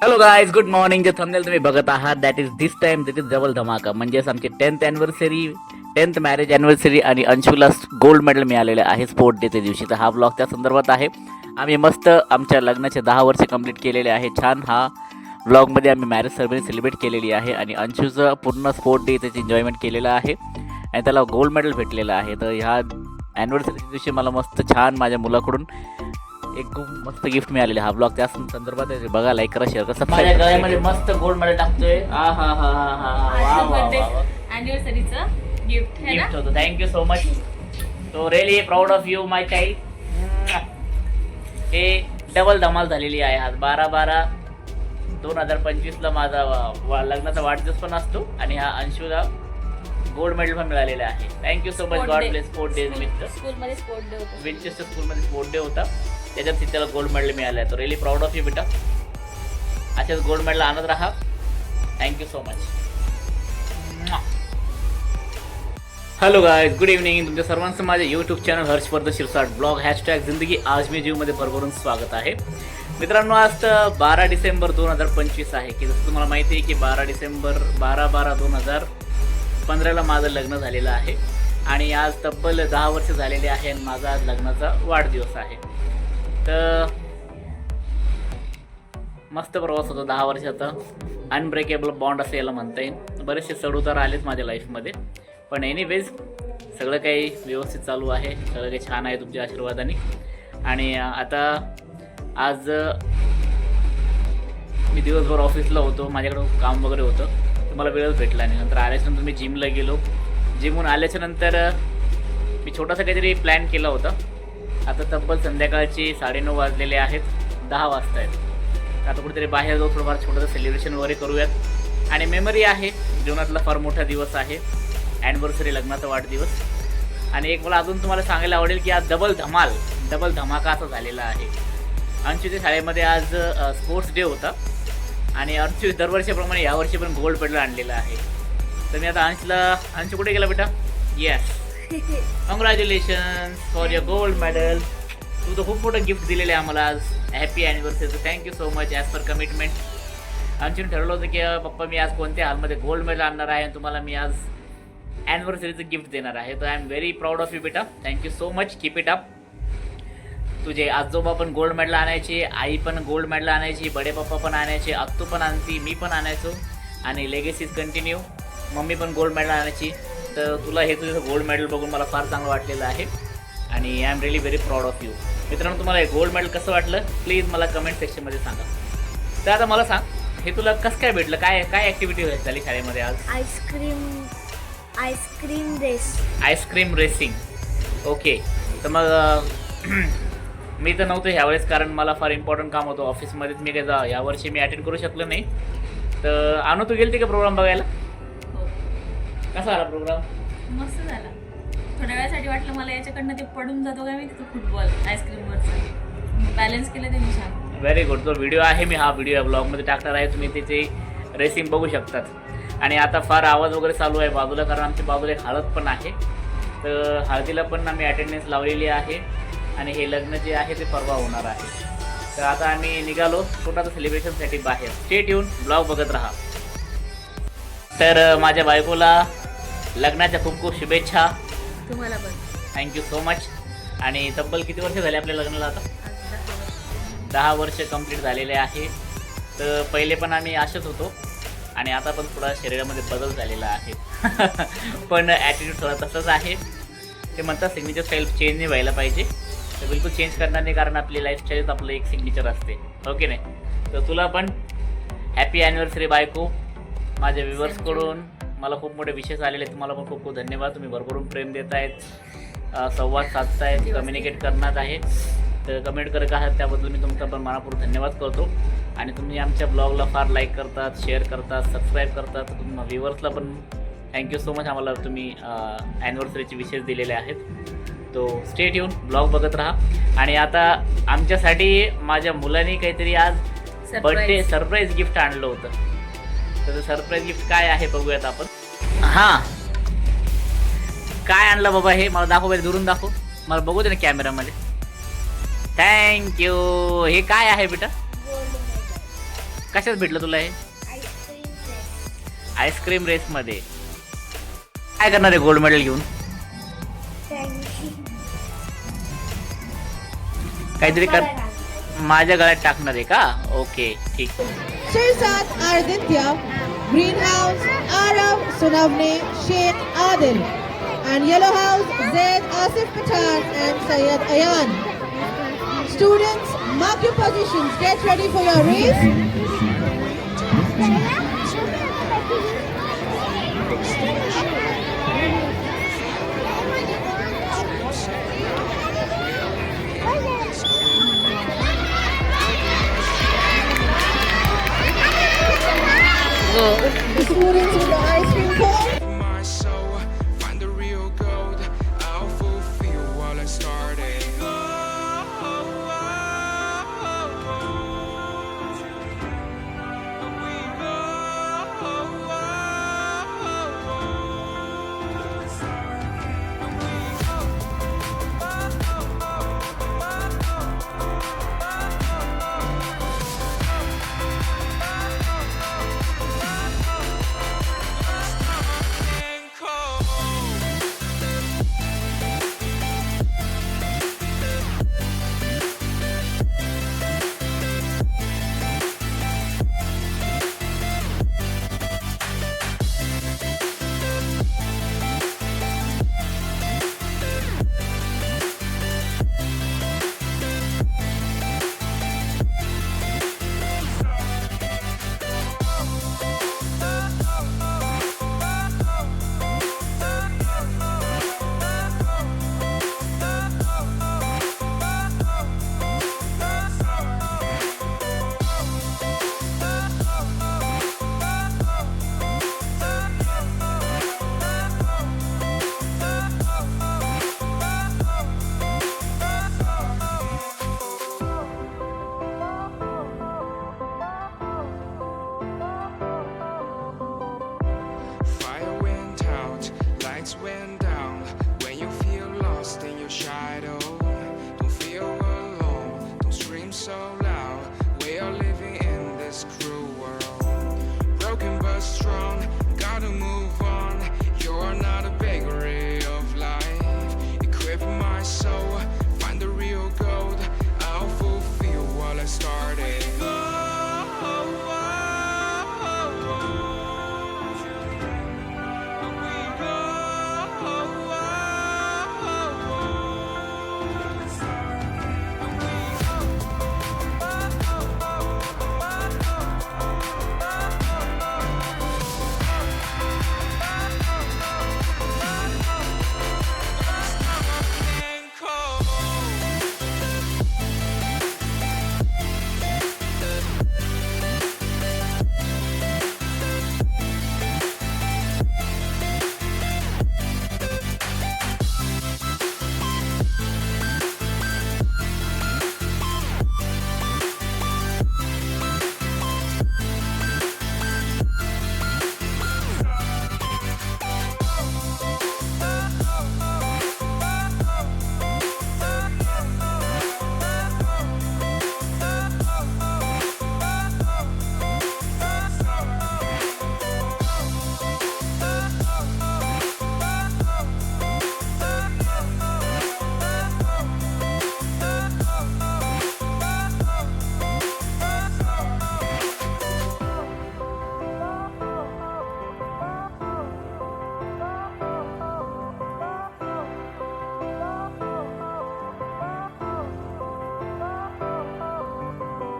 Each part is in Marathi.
Hello guys, good morning. जे थंबनेल तुम्ही बघत आहात that is this time it is double धमाका. म्हणजेच आमची 10th anniversary, 10th marriage anniversary आणि अंशूला गोल्ड मेडल मिळालेलं आहे स्पोर्ट डेच्या दिवशी. तर हा ब्लॉग त्या संदर्भात आहे. आम्ही मस्त आमच्या लग्नाचे 10 वर्ष कंप्लीट केलेले आहे. छान हा ब्लॉगमध्ये आम्ही मॅरेज सेरेमनी सेलिब्रेट केलेली आहे आणि अंशूचं पूर्ण स्पोर्ट डे त्याची एन्जॉयमेंट केलेलं आहे आणि त्याला गोल्ड मेडल भेटलेलं आहे. तर ह्या ॲनिव्हर्सरीच्या दिवशी मला मस्त छान माझ्या मुलाकडून एक खूप मस्त गिफ्ट मिळालेले. हा ब्लॉग त्या संदर्भात आहे. बघा, लाईक करा, शेअर करा. माझ्या गळ्यामध्ये मस्त गोल्ड मेडल टाकतोय. हा हा हा हा हा अॅनिव्हर्सरीचं गिफ्ट है ना. गिफ्ट होतं. Thank you so much. So really proud of you my child. हे डबल धमाल झालेली आहे. आज 12/12/2025 माझा लग्नाचा वाढदिवस पण असतो आणि हा अंशूला गोल्ड मेडल पण मिळालेलं आहे. Thank you so much. God bless. Sport day निमित्त स्कूलमध्ये स्पोर्ट डे होता. विंचेस्टर स्कूलमध्ये स्पोर्ट डे होता. त्याच्यात त्याला गोल्ड मेडल मिळालं आहे. तो रिअली प्राऊड ऑफ यू बेटा. असेच गोल्ड मेडल आणत राहा. Thank you so much. Hello guys, good evening. तुमच्या सर्वांचं माझ्या YouTube channel Harshvardhan Shirsat blog hashtag जिंदगी आज मी जीवमध्ये भरभरून स्वागत आहे. मित्रांनो, आज तर 12 डिसेंबर 2025 आहे की जसं तुम्हाला माहिती आहे की 12/12/2015ला माझं लग्न झालेलं आहे आणि आज तब्बल 10 वर्ष झालेले आहे आणि माझा आज लग्नाचा वाढदिवस आहे. तर मस्त प्रवास होता 10 वर्षाचा. अनब्रेकेबल बॉन्ड असं याला म्हणता येईल. बरेचसे चढउतार आलेत माझ्या लाईफमध्ये, पण एनिवेज सगळं काही व्यवस्थित चालू आहे. सगळं काही छान आहे तुमच्या आशीर्वादाने. आणि आता आज मी दिवसभर ऑफिसला होतो, माझ्याकडं काम वगैरे होतं, तर मला वेळच भेटला नाही. नंतर आल्याच्यानंतर मी जिमला गेलो. जिमहून आल्याच्यानंतर मी छोटासा काहीतरी प्लॅन केला होता. आता तब्बल संध्याकाळची 9:30 वाजलेले आहेत. 10 वाजता आहेत. तर आता कुठेतरी बाहेर जाऊ, थोडंफार छोटंसं सेलिब्रेशन वगैरे करूयात. आणि मेमरी आहे, जीवनातला फार मोठा दिवस आहे ॲनिव्हर्सरी, लग्नाचा वाढदिवस. आणि एक मला अजून तुम्हाला सांगायला आवडेल की आज डबल धमाका असा झालेला आहे. अंशूच्या शाळेमध्ये आज स्पोर्ट्स डे होता आणि अंशू दरवर्षीप्रमाणे यावर्षी पण गोल्ड मेडल आणलेलं आहे. तर मी आता अंशू कुठे गेला बेटा? Yes, congratulations for your gold medal. तू तर खूप मोठं गिफ्ट दिलेलं आहे आम्हाला आज. हॅपी ॲनिव्हर्सरीचं. Thank you so much. As per commitment अंशूने ठरवलं होतं की पप्पा मी आज कोणत्या हालमध्ये गोल्ड मेडल आणणार आहे आणि तुम्हाला मी आज ॲनिव्हर्सरीचं गिफ्ट देणार आहे. तर I am very proud of you बेटा. Thank you so much. Keep it up. तुझे आजोबा पण गोल्ड मेडल आणायचे, आई पण गोल्ड मेडल आणायची, बडे पप्पा पण आणायचे, आत्तू पण आणती, मी पण आणायचो आणि लेगेसीज कंटिन्यू. मम्मी पण गोल्ड मेडल आणायची. तर तुला हे तुझं गोल्ड मेडल बघून मला फार चांगलं वाटलेलं आहे आणि I am really very proud of you. मित्रांनो, तुम्हाला हे गोल्ड मेडल कसं वाटलं प्लीज मला कमेंट सेक्शनमध्ये सांगा. तर आता मला सांग, हे तुला कसं काय भेटलं? काय ॲक्टिव्हिटी झाली शाळेमध्ये आज? Ice cream racing. ओके. तर मग मी तर नव्हतं ह्यावेळेस, कारण मला फार इम्पॉर्टंट काम होतं ऑफिसमध्येच. मी काय यावर्षी मी अटेंड करू शकलो नाही. तर आणू, तू गेलती का प्रोग्राम बघायला? कसा आला प्रोग्राम? मस्त झाला. थोड्या वेळासाठी वाटलं मला याच्याकडनं ते पडून जातो काय मी तिथं फुटबॉल आईस्क्रीमवरचं बॅलन्स केलं ते मी छान. Very good. तो व्हिडिओ आहे, मी हा व्हिडिओ ब्लॉगमध्ये टाकणार आहे. तुम्ही त्याची रेसिंग बघू शकतात. आणि आता फार आवाज वगैरे चालू आहे बाजूला, कारण आमच्या बाजूला एक हळद पण आहे. तर हळदीला पण आम्ही अटेंडन्स लावलेली आहे आणि हे लग्न जे आहे ते परवा होणार आहे. तर आता आम्ही निघालो छोटासा सेलिब्रेशनसाठी बाहेर. स्टे ट्यून, ब्लॉग बघत राहा. तर माझ्या बायकोला लग्नाच्या खूप खूप शुभेच्छा. तुम्हाला पण थँक्यू सो मच. आणि तब्बल किती वर्ष झाले आपल्या लग्नाला? आता 10 वर्ष कंप्लीट झालेले आहे. तर पहिले पण आम्ही असेच होतो आणि आता पण थोडा शरीरामध्ये बदल झालेला आहे. पण ॲटिट्यूड थोडा तसंच आहे. ते म्हणतात सिग्नेचर स्टाईल चेंज नाही व्हायला पाहिजे. तर बिलकुल चेंज करणार नाही, कारण आपली लाईफस्टाईलच आपलं एक सिग्नेचर असते, ओके नाही? तर तुला पण हॅपी ॲनिव्हर्सरी बायको. माझ्या व्ह्युअर्सकडून मला खूप मोठे विशेष आलेले. तुम्हाला पण खूप खूप धन्यवाद. तुम्ही भरभरून प्रेम देत आहेत, संवाद साधतायत, कम्युनिकेट करणार आहे. तर कमेंट करत आहात त्याबद्दल मी तुमचा पण मनापूर्वक धन्यवाद करतो. आणि तुम्ही आमच्या ब्लॉगला फार लाईक करतात, शेअर करतात, सबस्क्राईब करतात. तर तुम्ही व्ह्युअर्सला पण थँक्यू सो मच. आम्हाला तुम्ही ॲनिव्हर्सरीचे विशेष दिलेले आहेत. तो स्टे ट्यून, ब्लॉग बघत राहा. आणि आता आमच्यासाठी माझ्या मुलांनी काहीतरी आज बर्थडे सरप्राईज गिफ्ट आणलं होतं. तर सरप्राईज गिफ्ट काय आहे बघूयात आपण. हां, काय आणलं बाबा हे? मला दाखव, दुरून दाखव, मला बघू दे ना कॅमेरामध्ये. थँक्यू. हे काय आहे बेटा? कशात भेटलं तुला हे? आईस्क्रीम रेस मध्ये. काय करणार आहे गोल्ड मेडल घेऊन? काहीतरी कर. माझ्या गळ्यात टाकणार आहे का? ओके ठीक. Shirzad Arditya, Greenhouse Arab Sunavne Sheikh Adil, and Yellow House Zaid Asif Pathan and Syed Ayan. Students, mark your positions. Get ready for your race. The students with the ice cream cone. My soul, find the real gold. I'll fulfill what I started. Fire went out, lights went down. When you feel lost in your shadow, don't feel alone, don't scream so loud. We are living in this cruel world, broken but strong, gotta move on. You're not a bakery of life. Equip my soul, find the real gold. I'll fulfill what I started.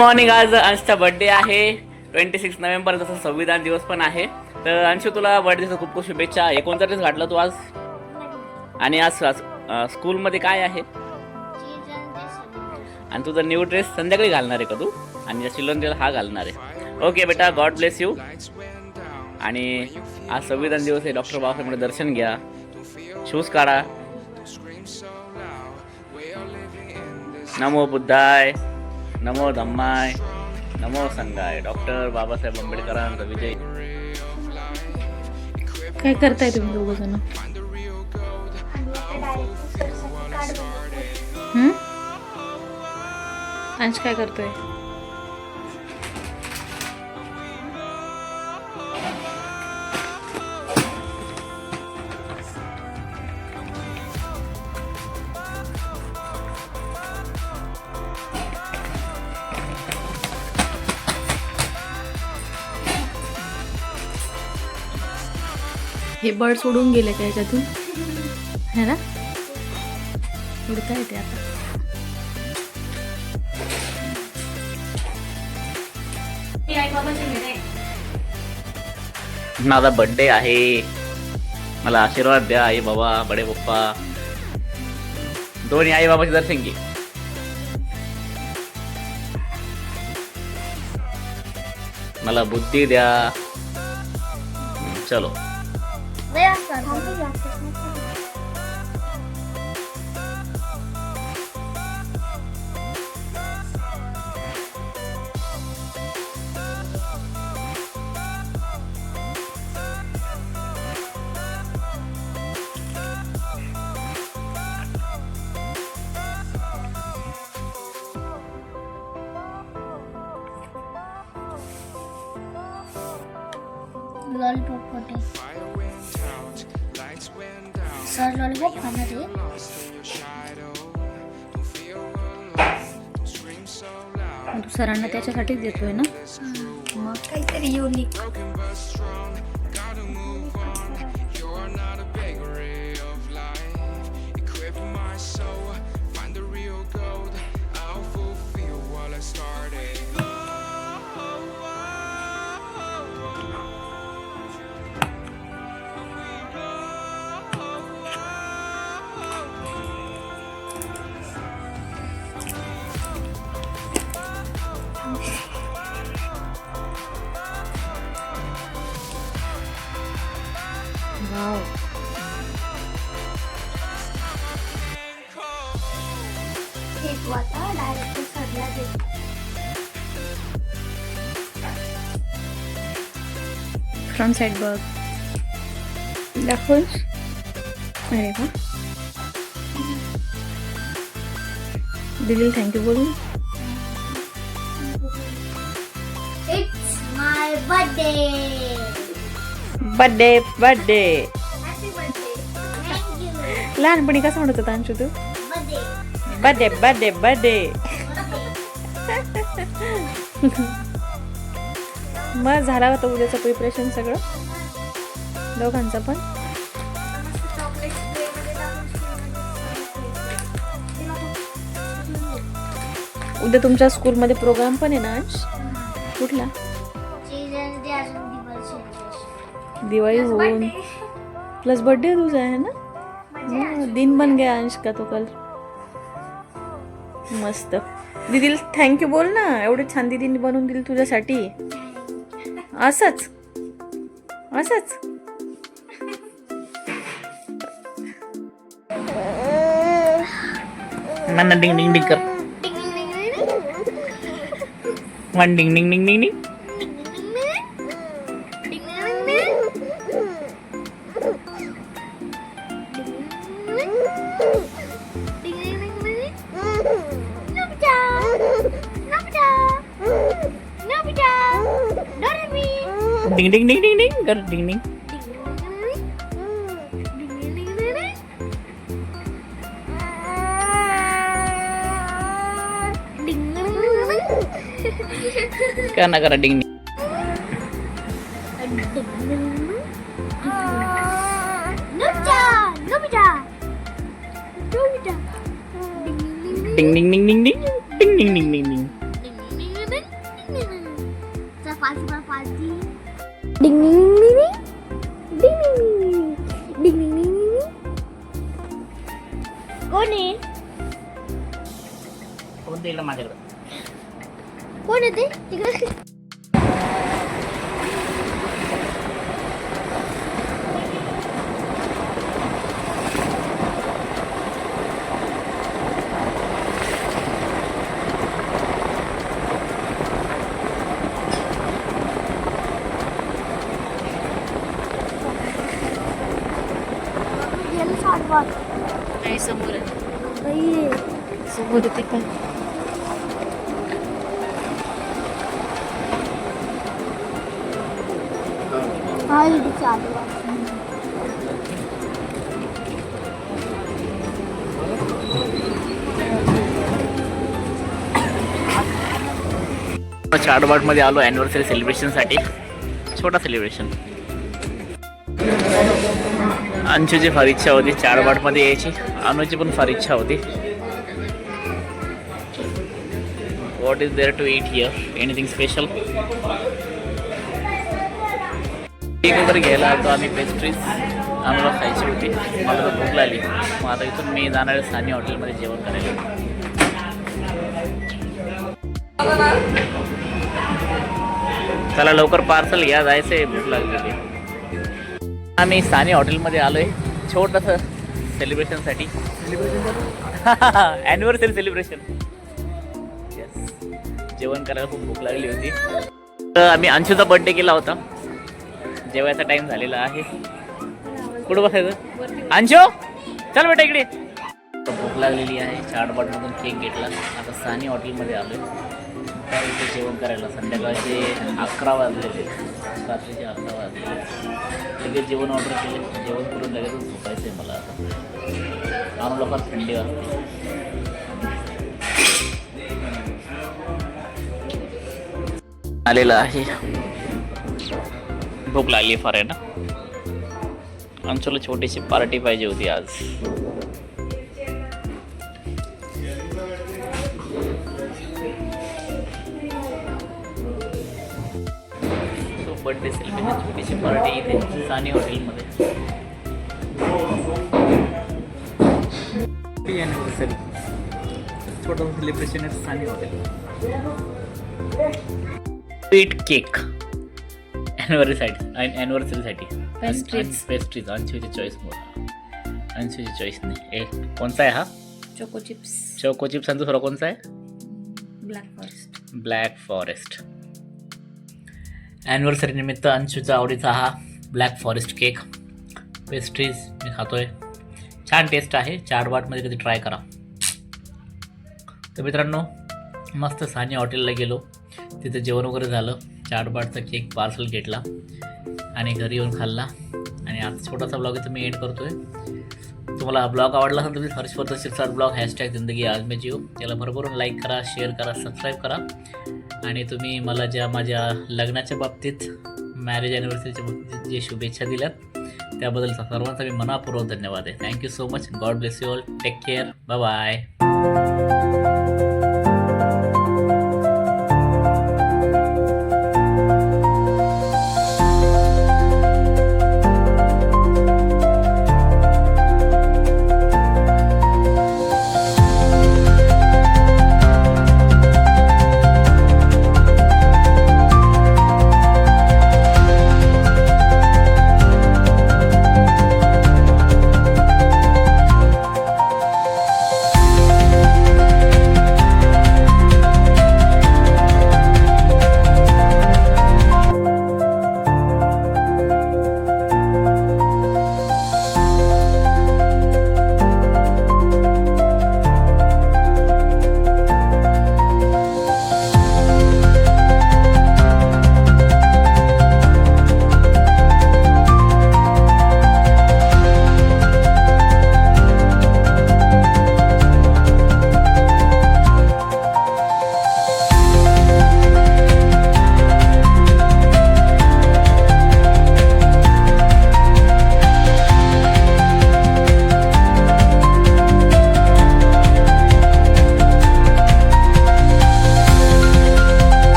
Morning. आज अंशचा बर्थडे आहे 26 नोव्हेंबर, जसं संविधान दिवस पण आहे. तर अंशू तुला बर्थडेच्या खूप खूप शुभेच्छा. हे कोणता ड्रेस घातला तू आज? आणि आज स्कूलमध्ये काय आहे? आणि तुझा न्यू ड्रेस संध्याकाळी घालणार आहे का तू? आणि चिल्ड्रन डेला हा घालणार आहे. ओके बेटा, गॉड ब्लेस यू. आणि आज संविधान दिवस आहे. डॉक्टर बाबासाहेबांकडे दर्शन घ्या, शूज काढा. नमो बुद्धाय, नमो धम्माय, नमो संघाय. डॉक्टर बाबासाहेब आंबेडकरांचा विजय. काय करताय तुम्ही दोघं जण? अंश काय करतोय? हे बर्ड सोडून गेले का याच्यातून है ना उडता येते आता माझा बर्थडे आहे मला आशीर्वाद द्या आई बाबा बडे पप्पा दोन्ही आई बाबाचे दर्शन घे मला बुद्धी द्या चलो लॉलीपॉप होते Fire went out, lights went down. Sir lollipop खाना थे Lost in your shadow. Don't feel alone. Don't scream so loud. तू सरांना त्याच्यासाठीच देतोय ना मग काहीतरी unique Broken but strong. Gotta move on. You're not a bakery of life. Equip my soul. Find the real gold. I'll fulfill what I started. Wow एक वाटा डायरेक्ट सरला दे फ्रंट साइड बघ दाखव अरे वा दिलील थँक्यू बोलून it's my birthday birthday birthday happy birthday thank लहानपणी कसं म्हणत होता अंशू तू यू बर्थडे बर्थडे बर्थडे मग झाला होता उद्याचं प्रिपरेशन सगळं दोघांचं पण चॉकलेट स्प्रे मध्ये टाकून उद्या तुमच्या स्कूलमध्ये प्रोग्राम पण आहे ना अंश कुठला चिल्ड्रन्स डे अजून दिवस दिवाळी होऊन प्लस बर्थडे तुझा आहे ना हाँ, दिन बन गया अंश का तो कल मस्त दीदीला थँक्यू बोल ना एवढी छान दीदीने बनवून दिली तुझ्यासाठी असंच असंच मन्ना डिंग डिंग डिंग कर वन डिंग डिंग डिंग डिंग डिंग डिंग डिंग डिंग डिंग डिंग कर डिंग डिंग करना करा डिंग डिंग डिंग डिंग डिंग डिंग डिंग डिंग डिंग डिंग डिंग डिंग कोण आहे कोणतं इकडं माझ्याकडं कोण आहे ते तिकडे नाही समोर समोर ते पण हा इथे चालू चाडवाड मध्ये आलो अॅनिव्हर्सरी सेलिब्रेशनसाठी छोटा सेलिब्रेशन अंशूची फार इच्छा होती 4 बाटमध्ये यायची. अनुची पण फार इच्छा होती. What is there to eat here? Anything special? Cake वगैरे घ्यायला आलो आम्ही. पेस्ट्रीज आम्हाला खायची होती. मला तर भूक लागली. मग आता इथून मी जाणार आहे सानी हॉटेलमध्ये जेवण करायला. चला लवकर पार्सल घ्या, जायचं आहे, भूक लागलेली. आम्ही सानी हॉटेलमध्ये आलो आहे छोटंसं सेलिब्रेशनसाठी. Anniversary celebration. येस, जेवण करायला खूप भूक लागली होती. तर आम्ही अंशूचा बर्थडे केला होता. जेवायचा टाइम झालेला आहे. कुठं बसायचं? अंशू चल बेटा इकडे. भूक लागलेली आहे. 4 बाटमधून केक घेतला. आता सानी हॉटेलमध्ये आलो आहे इथे जेवण करायला. संध्याकाळचे 11 वाजलेले, रात्रीचे 11 वाजले. लगेच जेवण ऑर्डर केले. जेवण करून लगेचच झोपायचं आहे मला आता. आम्हाला फार थंडी वाजते. आलेलं आहे. भूक लागली फार आहे ना. अंशूला छोटीशी पार्टी पाहिजे होती आज. सो बर्थडे सेलिब्रेशन छोटीशी पार्टी इथे सानी हॉटेलमध्ये. ॲनिव्हर्सरी छोटं सेलिब्रेशन आहे सानी हॉटेल. स्वीट केक ॲनिव्हर्सरीसाठी. पेस्ट्रीज अंशूची चॉईस. अंशूची चॉईस नाही. कोणता आहे हा? Choco chips. Choco chips. आणि दुसरा कोणता आहे? Black forest. Black forest. Anniversary निमित्त अंशूचा आवडीचा हा ब्लॅक फॉरेस्ट केक. पेस्ट्रीज मी खातोय. छान टेस्ट आहे. 4 बाटमध्ये कधी ट्राय करा. तर मित्रांनो मस्त सानी हॉटेलला गेलो. तिथं जेवण वगैरे झालं. 4 बाटचा केक पार्सल घेतला आणि घरी येऊन खाल्ला. आणि आता छोटासा ब्लॉग इथं मी एंड करतोय. तुम्हाला हा ब्लॉग आवडला असेल तर तुम्ही search for the Shirsat blog #जिंदगी आज में जियो याला भरभरून लाईक करा, शेअर करा, सबस्क्राईब करा. आणि तुम्ही मला ज्या माझ्या लग्नाच्या बाबतीत, मॅरेज ॲनिव्हर्सरीच्या बाबतीत जे शुभेच्छा दिल्यात त्याबद्दल सर्वांचा मी मनापूर्वक धन्यवाद आहे. Thank you so much. God bless you all. Take care. Bye bye.